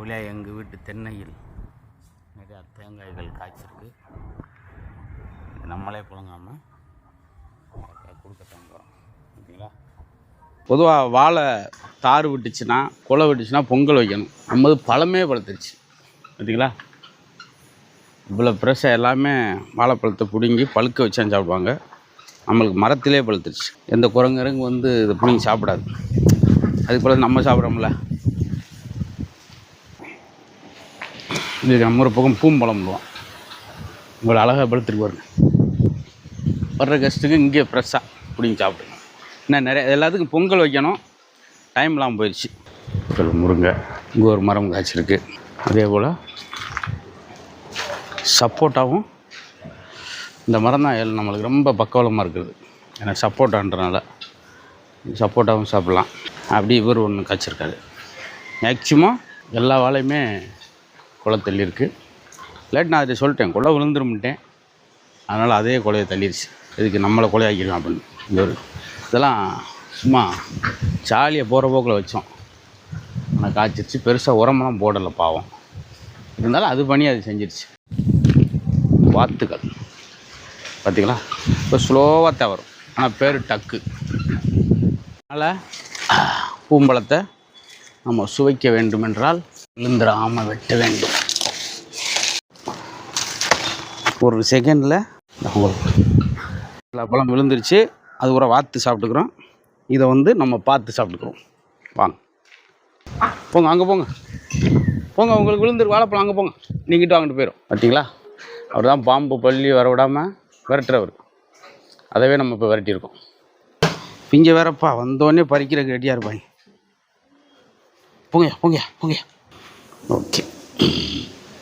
வழியாக எங்கள் வீட்டு தென்னையில் நிறையா தேங்காய்கள் காய்ச்சிருக்கு. நம்மளே புழங்காமல் கொடுக்க தேங்காய் ஓகேங்களா. பொதுவாக வாழை தார் விட்டுச்சுன்னா குலை விட்டுச்சுன்னா பொங்கல் வைக்கணும். நம்மது பழமே பழுத்துருச்சு பார்த்தீங்களா. இவ்வளோ ஃப்ரெஷ்ஷாக எல்லாமே வாழைப்பழத்தை பிடுங்கி பழுக்க வச்சா சாப்பிடுவாங்க. நம்மளுக்கு மரத்திலே பழுத்துருச்சு. எந்த குரங்கு வந்து இதை பிடிங்கி சாப்பிடாது. அதுக்கு பிறகு நம்ம சாப்பிட்றோம்ல. இதுக்கு நம்ம ஒரு பக்கம் பூம்பழம் போடுவோம். இவ்வளோ அழகாக பழுத்துருக்கு பாருங்க. வர்ற கஷ்டத்துக்கு இங்கே ஃப்ரெஷ்ஷாக பிடிங்கி சாப்பிடுங்க. இன்னும் நிறைய எல்லாத்துக்கும் பொங்கல் வைக்கணும், டைம் இல்லாமல் போயிடுச்சு. முருங்கை இங்கே ஒரு மரம் காய்ச்சிருக்கு. அதே போல் சப்போட்டாவும் இந்த மரம் தான் நம்மளுக்கு ரொம்ப பக்கவலமாக இருக்குது. ஏன்னா சப்போட்டான்றனால சப்போட்டாவும் சாப்பிட்லாம். அப்படி இவர் ஒன்று காய்ச்சிருக்காரு. மேக்சிமம் எல்லா வாழையுமே குலை தள்ளியிருக்கு. லேட் நான் அதை சொல்லிட்டேன், குலை விழுந்துருமுட்டேன். அதனால் அதே குலையை தள்ளிடுச்சு. இதுக்கு நம்மளை குலையாக்கிடலாம் அப்படின்னு. இந்த ஒரு இதெல்லாம் சும்மா ஜாலியாக போகிற போக்கில் வச்சோம். ஆனால் காய்ச்சிருச்சு. பெருசாக உரமெல்லாம் போடலை பாவம். இருந்தாலும் அது பண்ணி அது செஞ்சிருச்சு. வாத்துக்கள் பார்த்திங்களா, இப்போ ஸ்லோவாக தான் வரும். ஆனால் பேர் டக்கு. அதனால் பூம்பழத்தை நம்ம சுவைக்க வேண்டுமென்றால் விழுந்துடாமல் வெட்ட வேண்டும். ஒரு செகண்டில் எல்லா பழம் விழுந்துருச்சு. அது ஒரு வாத்து சாப்பிட்டுக்கிறோம். இதை வந்து நம்ம பார்த்து சாப்பிட்டுக்கிறோம். வாங்க போங்க, அங்கே போங்க போங்க. உங்களுக்கு விழுந்துருக்கு வாழைப்பழம், அங்கே போங்க. நீங்கிட்டு வாங்கிட்டு போயிடும். பார்த்தீங்களா, அவர் தான் பாம்பு பள்ளி வர விடாமல் விரட்டுறவர். அதவே நம்ம இப்போ விரட்டியிருக்கோம். இங்கே வேறப்பா வந்தோடனே பறிக்கிறதுக்கு ரெடியாக இருப்பாங்க. போங்க போங்க போங்க. ஓகே.